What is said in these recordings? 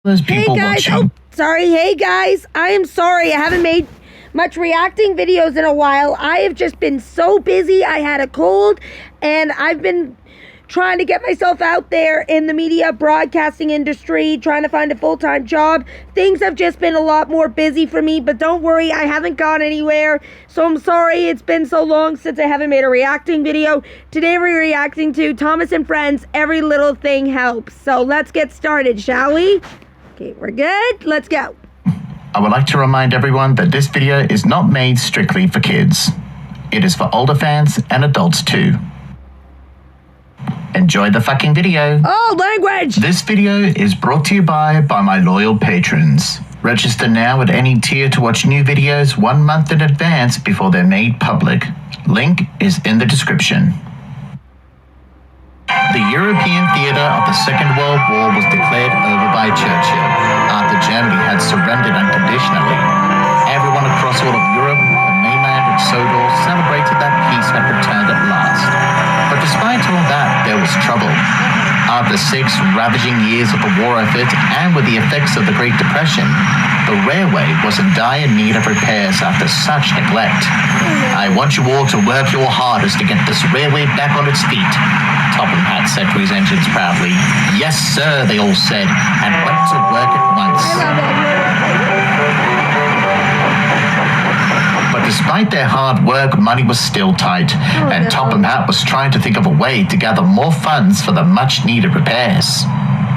There's people watching. Oh, sorry. Hey, guys. I am sorry. I haven't made much reacting videos in a while. I have just been so busy. I had a cold, and I've been trying to get myself out there in the media broadcasting industry, trying to find a full-time job. Things have just been a lot more busy for me, but don't worry, I haven't gone anywhere. So I'm sorry it's been so long since I haven't made a reacting video. Today we're reacting to Thomas and Friends, Every Little Thing Helps. So let's get started, shall we? Okay, we're good. Let's go. I would like to remind everyone that this video is not made strictly for kids. It is for older fans and adults too. Enjoy the fucking video. Oh, language! This video is brought to you by my loyal patrons. Register now at any tier to watch new videos 1 month in advance before they're made public. Link is in the description. The European theatre of the Second World War was declared over by Churchill after Germany had surrendered unconditionally. Everyone across all of Europe, the mainland and Sodor celebrated that peace had returned at last. But despite all that, there was trouble. After 6 ravaging years of the war effort and with the effects of the Great Depression, the railway was in dire need of repairs after such neglect. I want you all to work your hardest to get this railway back on its feet. Topham Hatt said to his engines proudly. Yes, sir, they all said, and went to work at once. But despite their hard work, money was still tight, and Topham Hatt was trying to think of a way to gather more funds for the much-needed repairs.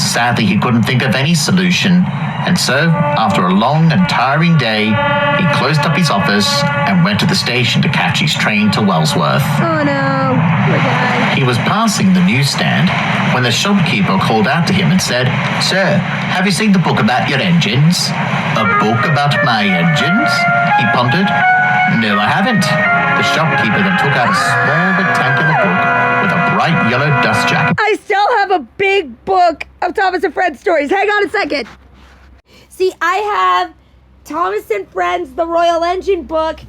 Sadly, he couldn't think of any solution, and so, after a long and tiring day, he closed up his office and went to the station to catch his train to Wellsworth. Oh no, poor guy. He was passing the newsstand when the shopkeeper called out to him and said, "Sir, have you seen the book about your engines?" "A book about my engines?" he pondered. "No, I haven't." The shopkeeper then took out a small rectangular book with a bright yellow dust jacket. I still have a big book of Thomas and Friends stories. Hang on a second. See, I have Thomas and Friends, the Royal Engine book,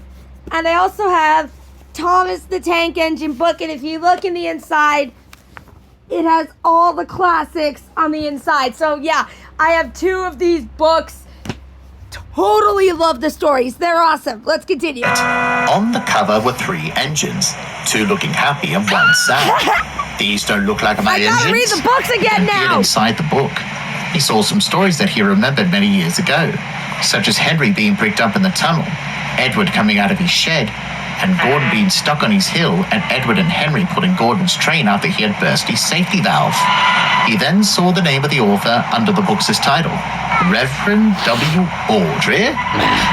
and I also have Thomas the Tank Engine book, and if you look in the inside, it has all the classics on the inside. So yeah, I have 2 of these books. Totally love the stories. They're awesome. Let's continue. On the cover were 3 engines, 2 looking happy and 1 sad. These don't look like my engines. I gotta read the books again now. Inside the book, he saw some stories that he remembered many years ago, such as Henry being bricked up in the tunnel, Edward coming out of his shed, and Gordon being stuck on his hill, and Edward and Henry pulling Gordon's train after he had burst his safety valve. He then saw the name of the author under the book's title, Reverend W. Audrey?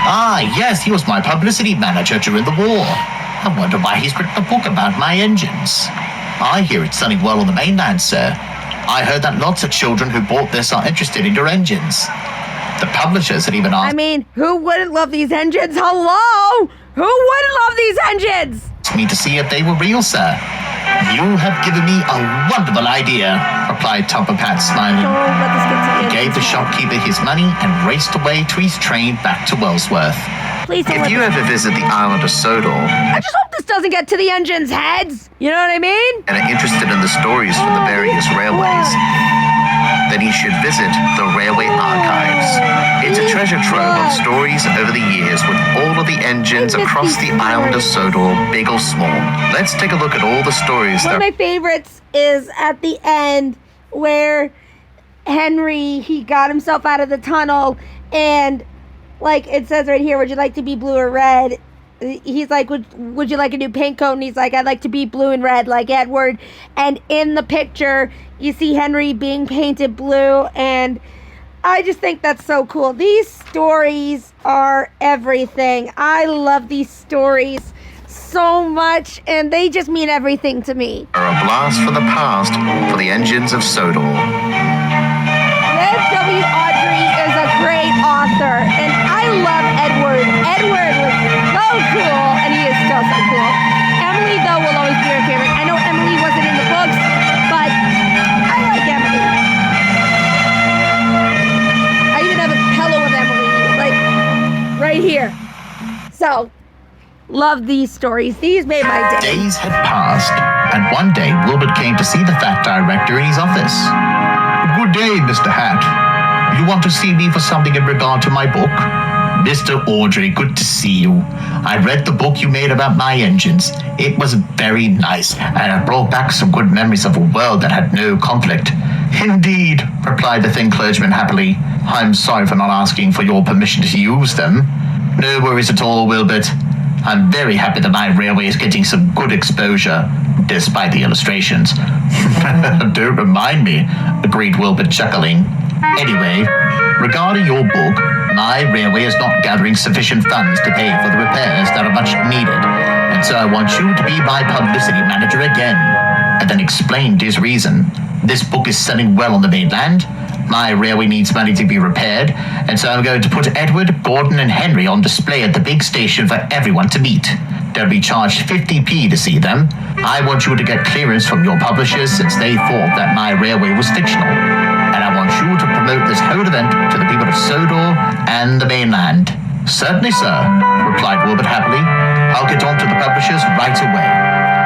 Ah, yes, he was my publicity manager during the war. I wonder why he's written a book about my engines. I hear it's selling well on the mainland, sir. I heard that lots of children who bought this are interested in your engines. The publishers had even asked who wouldn't love these engines? Hello? Who wouldn't love these engines? me to see if they were real, sir. You have given me a wonderful idea, replied Topham Hatt, smiling. He gave the shopkeeper his money and raced away to his train back to Wellsworth. Please don't if you ever visit the island of Sodor, I just hope this doesn't get to the engine's heads. You know what I mean? And are interested in the stories from the various railways, then you should visit the Railway Archives. It's a treasure trove of stories over the years with all of the engines across the island of Sodor, big or small. Let's take a look at all the stories. One of my favorites is at the end where Henry, he got himself out of the tunnel, and like it says right here, would you like to be blue or red? He's like, would you like a new paint coat? And he's like, I'd like to be blue and red like Edward. And in the picture, you see Henry being painted blue, and I just think that's so cool. These stories are everything. I love these stories so much, and they just mean everything to me. Are a blast from the past for the engines of Sodor. Liz W. Audrey is a great author, and I love Edward. Edward was so cool, and he is still so cool. Emily, though, will always be our favorite. I know Emily wasn't in the books, but I like Emily. I even have a pillow of Emily, like, right here. So, love these stories. These made my day. Days had passed, and one day Wilbert came to see the fat director in his office. Good day, Mr. Hatt. You want to see me for something in regard to my book? Mr. Audrey, good to see you. I read the book you made about my engines. It was very nice, and it brought back some good memories of a world that had no conflict. Indeed, replied the thin clergyman happily. I'm sorry for not asking for your permission to use them. No worries at all, Wilbert. I'm very happy that my railway is getting some good exposure, despite the illustrations. Don't remind me, agreed Wilbert, chuckling. Anyway, regarding your book, my railway is not gathering sufficient funds to pay for the repairs that are much needed, and so I want you to be my publicity manager again. And then explained his reason. This book is selling well on the mainland. My railway needs money to be repaired, and so I'm going to put Edward, Gordon, and Henry on display at the big station for everyone to meet. They'll be charged 50p to see them. I want you to get clearance from your publishers since they thought that my railway was fictional. And I want you to promote this whole event to the people of Sodor and the mainland. Certainly, sir, replied Wilbert happily. I'll get on to the publishers right away.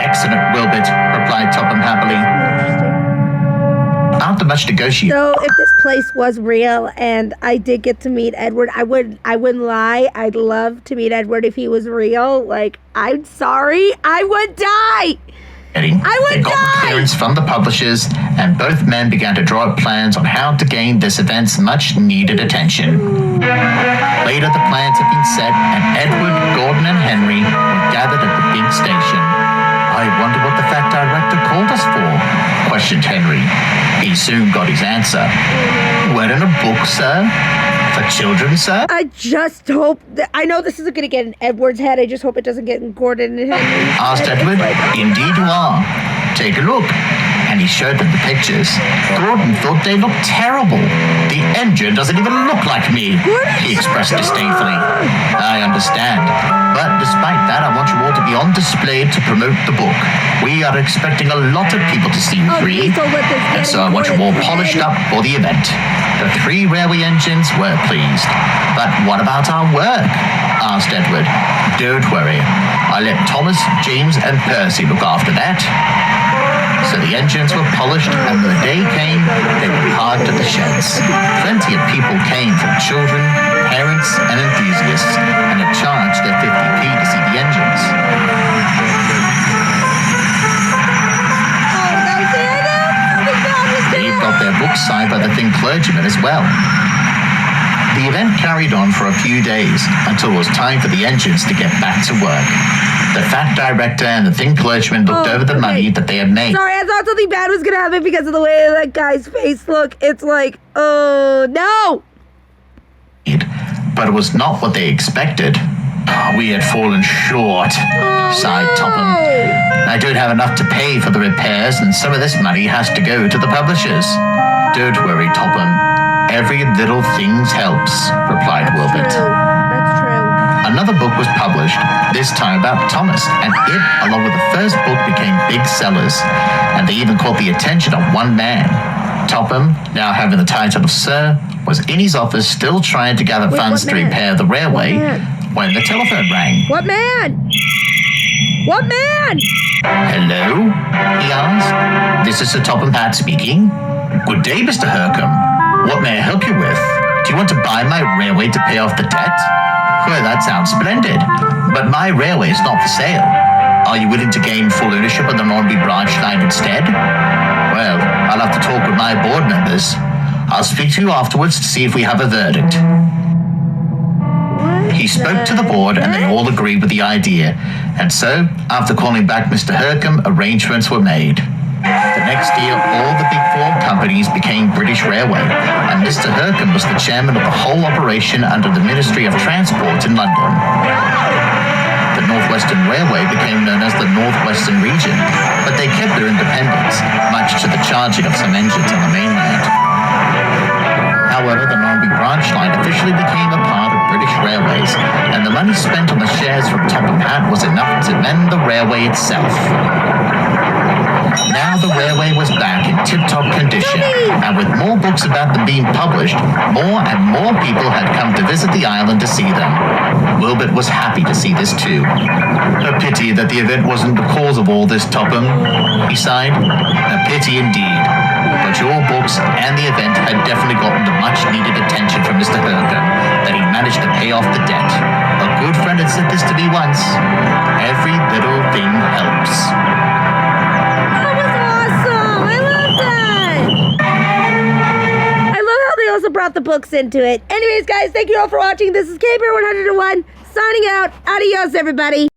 Excellent, Wilbert, replied Topham happily. After much negotiation. So if this place was real and I did get to meet Edward, I wouldn't lie. I'd love to meet Edward if he was real. Like, I'm sorry, I would die. They got the clearance from the publishers, and both men began to draw up plans on how to gain this event's much-needed attention. Later, the plans had been set, and Edward, Gordon, and Henry were gathered at the big station. I wonder what the fact director called us for, questioned Henry. He soon got his answer. What in a book, sir? For children, sir? I just hope that, I know this isn't going to get in Edward's head. I just hope it doesn't get in Gordon and Henry's asked head. Edward. Indeed you are. Take a look. And he showed them the pictures. Gordon thought they looked terrible. The engine doesn't even look like me, he expressed disdainfully. I understand. But despite that, I want you all to be on display to promote the book. We are expecting a lot of people to see you three. And so I want you all polished up for the event. The 3 railway engines were pleased. But what about our work? Asked Edward. Don't worry. I let Thomas, James, and Percy look after that. So the engines were polished, and when the day came, they were parked at the sheds. Plenty of people came from children, parents, and enthusiasts, and had charged their 50p to see the engines. They've got their books signed by the thin clergyman as well. The event carried on for a few days until it was time for the engines to get back to work. The fat director and the thin clergyman looked over the money that they had made. Sorry, I thought something bad was going to happen because of the way that guy's face looked. It's like, oh, no. But it was not what they expected. We had fallen short, sighed Topham. I don't have enough to pay for the repairs, and some of this money has to go to the publishers. Don't worry, Topham. Every little thing helps, replied Wilbert. That's true. Another book was published, this time about Thomas, and it, along with the first book, became big sellers, and they even caught the attention of one man. Topham, now having the title of Sir, was in his office still trying to gather funds to repair the railway when the telephone rang. What man? What man? Hello? He asked. This is Sir Topham Hatt speaking. Good day, Mr. Hercombe. What may I help you with? Do you want to buy my railway to pay off the debt? Well, that sounds splendid. But my railway is not for sale. Are you willing to gain full ownership of the Normanby branch line instead? Well, I'll have to talk with my board members. I'll speak to you afterwards to see if we have a verdict. He spoke to the board and they all agreed with the idea. And so, after calling back Mr. Hercombe, arrangements were made. The next year, all the big 4 companies became British Railway, and Mr. Hercombe was the chairman of the whole operation under the Ministry of Transport in London. The North Western Railway became known as the North Western Region, but they kept their independence, much to the charging of some engines on the mainland. However, the Normanby branch line officially became a part of British Railways, and the money spent on the shares from Topham Hatt was enough to mend the railway itself. Now the railway was back in tip-top condition, and with more books about them being published, more and more people had come to visit the island to see them. Wilbert was happy to see this too. A pity that the event wasn't the cause of all this, Topham, he sighed. A pity indeed. But your books and the event had definitely gotten the much-needed attention from Mr. Hercombe that he managed to pay off the debt. A good friend had said this to me once. Every little thing helps. That was awesome! I love that! I love how they also brought the books into it. Anyways, guys, thank you all for watching. This is Caper101 signing out. Adios, everybody.